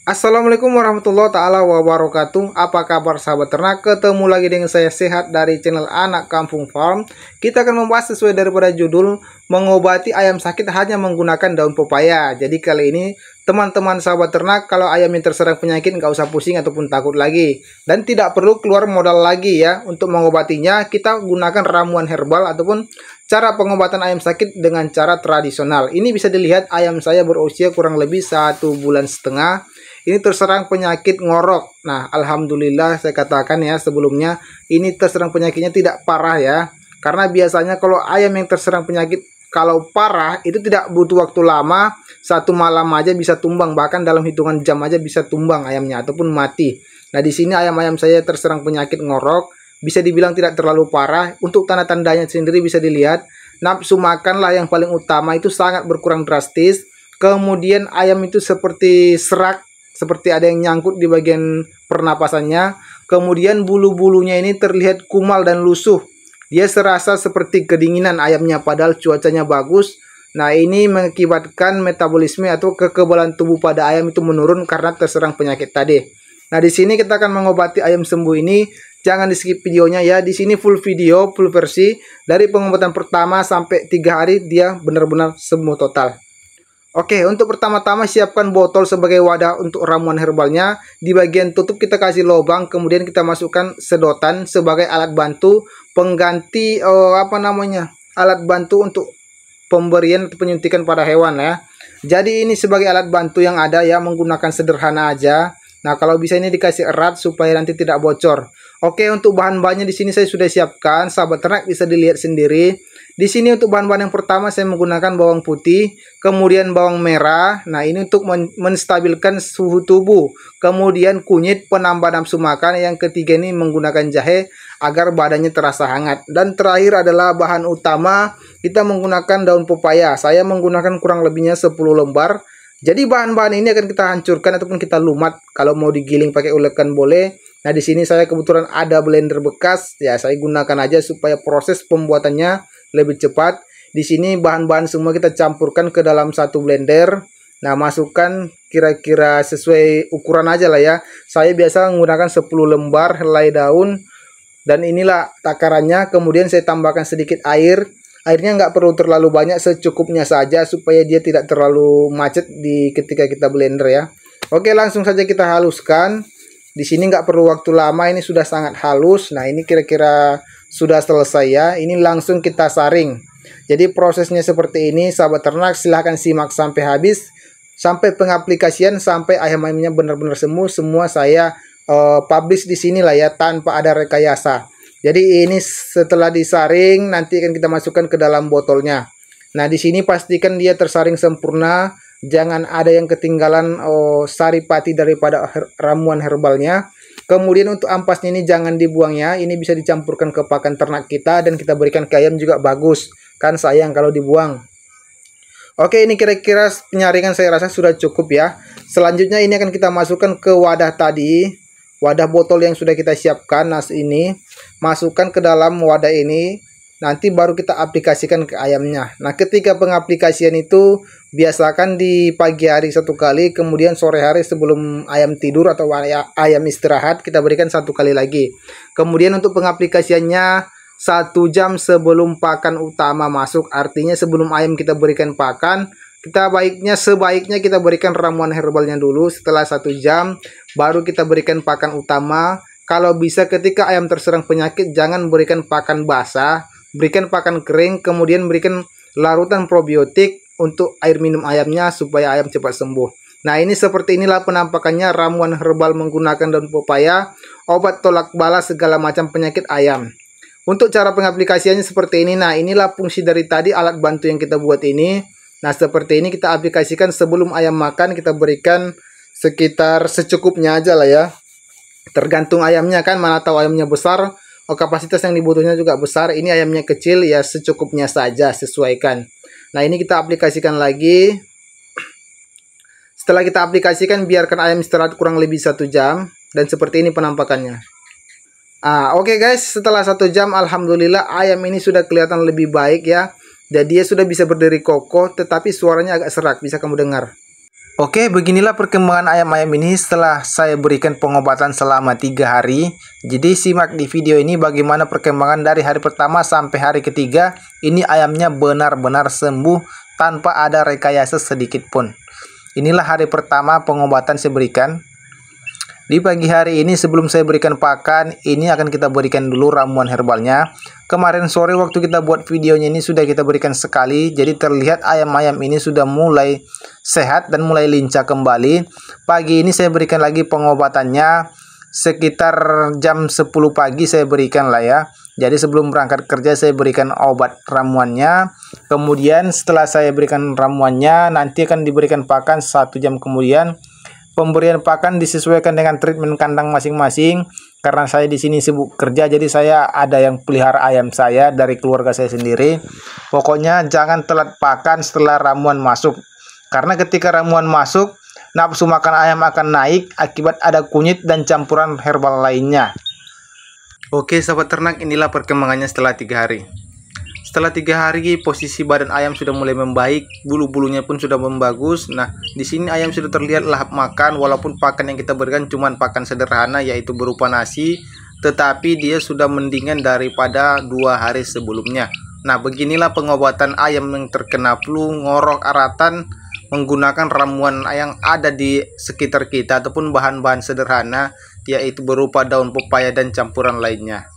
Assalamualaikum warahmatullahi taala wabarakatuh. Apa kabar sahabat ternak? Ketemu lagi dengan saya Sehat dari channel Anak Kampung Farm. Kita akan membahas sesuai daripada judul, mengobati ayam sakit hanya menggunakan daun pepaya. Jadi kali ini teman-teman sahabat ternak, kalau ayam yang terserang penyakit nggak usah pusing ataupun takut lagi, dan tidak perlu keluar modal lagi ya. Untuk mengobatinya kita gunakan ramuan herbal ataupun cara pengobatan ayam sakit dengan cara tradisional. Ini bisa dilihat ayam saya berusia kurang lebih 1,5 bulan. Ini terserang penyakit ngorok. Nah, alhamdulillah saya katakan ya sebelumnya, ini terserang penyakitnya tidak parah ya. Karena biasanya kalau ayam yang terserang penyakit kalau parah itu tidak butuh waktu lama, satu malam aja bisa tumbang, bahkan dalam hitungan jam aja bisa tumbang ayamnya ataupun mati. Nah, di sini ayam-ayam saya terserang penyakit ngorok, bisa dibilang tidak terlalu parah. Untuk tanda-tandanya sendiri bisa dilihat, nafsu makanlah yang paling utama itu sangat berkurang drastis. Kemudian ayam itu seperti serak, seperti ada yang nyangkut di bagian pernapasannya. Kemudian bulu-bulunya ini terlihat kumal dan lusuh. Dia serasa seperti kedinginan ayamnya padahal cuacanya bagus. Nah, ini mengakibatkan metabolisme atau kekebalan tubuh pada ayam itu menurun karena terserang penyakit tadi. Nah, di sini kita akan mengobati ayam sembuh ini. Jangan di skip videonya ya. Di sini full video, full versi dari pengobatan pertama sampai 3 hari dia benar-benar sembuh total. Oke, untuk pertama-tama siapkan botol sebagai wadah untuk ramuan herbalnya. Di bagian tutup kita kasih lubang, kemudian kita masukkan sedotan sebagai alat bantu pengganti alat bantu untuk pemberian atau penyuntikan pada hewan ya. Jadi ini sebagai alat bantu yang ada ya, menggunakan sederhana aja. Nah, kalau bisa ini dikasih erat supaya nanti tidak bocor. Oke, untuk bahan-bahannya di sini saya sudah siapkan, sahabat ternak bisa dilihat sendiri. Di sini untuk bahan-bahan yang pertama saya menggunakan bawang putih, kemudian bawang merah. Nah, ini untuk menstabilkan suhu tubuh. Kemudian kunyit penambah nafsu makan. Yang ketiga ini menggunakan jahe agar badannya terasa hangat. Dan terakhir adalah bahan utama, kita menggunakan daun pepaya. Saya menggunakan kurang lebihnya 10 lembar. Jadi bahan-bahan ini akan kita hancurkan ataupun kita lumat. Kalau mau digiling pakai ulekan boleh. Nah, di sini saya kebetulan ada blender bekas, ya saya gunakan aja supaya proses pembuatannya lebih cepat. Di sini bahan-bahan semua kita campurkan ke dalam satu blender. Nah, masukkan kira-kira sesuai ukuran aja lah ya. Saya biasa menggunakan 10 lembar helai daun. Dan inilah takarannya. Kemudian saya tambahkan sedikit air. Airnya nggak perlu terlalu banyak, secukupnya saja supaya dia tidak terlalu macet ketika kita blender ya. Oke, langsung saja kita haluskan. Di sini nggak perlu waktu lama, ini sudah sangat halus. Nah, ini kira-kira sudah selesai ya. Ini langsung kita saring. Jadi prosesnya seperti ini, sahabat ternak, silahkan simak sampai habis, sampai pengaplikasian, sampai ayam-ayamnya benar-benar sembuh. Semua saya publish di sini lah ya, tanpa ada rekayasa. Jadi ini setelah disaring nanti akan kita masukkan ke dalam botolnya. Nah, di sini pastikan dia tersaring sempurna, jangan ada yang ketinggalan saripati daripada ramuan herbalnya. Kemudian untuk ampasnya ini jangan dibuang ya. Ini bisa dicampurkan ke pakan ternak kita dan kita berikan ke ayam juga bagus. Kan sayang kalau dibuang. Oke, ini kira-kira penyaringan saya rasa sudah cukup ya. Selanjutnya ini akan kita masukkan ke wadah tadi. Wadah botol yang sudah kita siapkan. Nah, ini masukkan ke dalam wadah ini. Nanti baru kita aplikasikan ke ayamnya. Nah, ketika pengaplikasian itu biasakan di pagi hari 1 kali, kemudian sore hari sebelum ayam tidur atau ayam istirahat kita berikan 1 kali lagi. Kemudian untuk pengaplikasiannya 1 jam sebelum pakan utama masuk, artinya sebelum ayam kita berikan pakan, sebaiknya kita berikan ramuan herbalnya dulu. Setelah 1 jam baru kita berikan pakan utama. Kalau bisa ketika ayam terserang penyakit jangan berikan pakan basah, berikan pakan kering, kemudian berikan larutan probiotik untuk air minum ayamnya supaya ayam cepat sembuh. Nah, ini seperti inilah penampakannya ramuan herbal menggunakan daun pepaya, obat tolak bala segala macam penyakit ayam. Untuk cara pengaplikasiannya seperti ini. Nah, inilah fungsi dari tadi alat bantu yang kita buat ini. Nah, seperti ini kita aplikasikan sebelum ayam makan, kita berikan sekitar secukupnya aja lah ya. Tergantung ayamnya kan, mana tahu ayamnya besar, kapasitas yang dibutuhnya juga besar. Ini ayamnya kecil ya, secukupnya saja, sesuaikan. Nah, ini kita aplikasikan lagi. Setelah kita aplikasikan, biarkan ayam istirahat kurang lebih 1 jam. Dan seperti ini penampakannya. Oke guys, setelah 1 jam alhamdulillah ayam ini sudah kelihatan lebih baik ya. Dan dia sudah bisa berdiri kokoh, tetapi suaranya agak serak, bisa kamu dengar. Oke, beginilah perkembangan ayam-ayam ini setelah saya berikan pengobatan selama 3 hari. Jadi simak di video ini bagaimana perkembangan dari hari pertama sampai hari ketiga. Ini ayamnya benar-benar sembuh tanpa ada rekayasa sedikit pun. Inilah hari pertama pengobatan saya berikan. Di pagi hari ini sebelum saya berikan pakan, ini akan kita berikan dulu ramuan herbalnya. Kemarin sore waktu kita buat videonya ini sudah kita berikan sekali. Jadi terlihat ayam-ayam ini sudah mulai sehat dan mulai lincah kembali. Pagi ini saya berikan lagi pengobatannya. Sekitar jam 10 pagi saya berikan lah ya. Jadi sebelum berangkat kerja saya berikan obat ramuannya. Kemudian setelah saya berikan ramuannya, nanti akan diberikan pakan 1 jam kemudian. Pemberian pakan disesuaikan dengan treatment kandang masing-masing. Karena saya di sini sibuk kerja, jadi saya ada yang pelihara ayam saya dari keluarga saya sendiri. Pokoknya jangan telat pakan setelah ramuan masuk. Karena ketika ramuan masuk, nafsu makan ayam akan naik akibat ada kunyit dan campuran herbal lainnya. Oke sahabat ternak, inilah perkembangannya setelah 3 hari. Setelah 3 hari posisi badan ayam sudah mulai membaik, bulu-bulunya pun sudah membagus. Nah, di sini ayam sudah terlihat lahap makan, walaupun pakan yang kita berikan cuma pakan sederhana yaitu berupa nasi, tetapi dia sudah mendingan daripada 2 hari sebelumnya. Nah, beginilah pengobatan ayam yang terkena flu, ngorok, aratan menggunakan ramuan yang ada di sekitar kita ataupun bahan-bahan sederhana yaitu berupa daun pepaya dan campuran lainnya.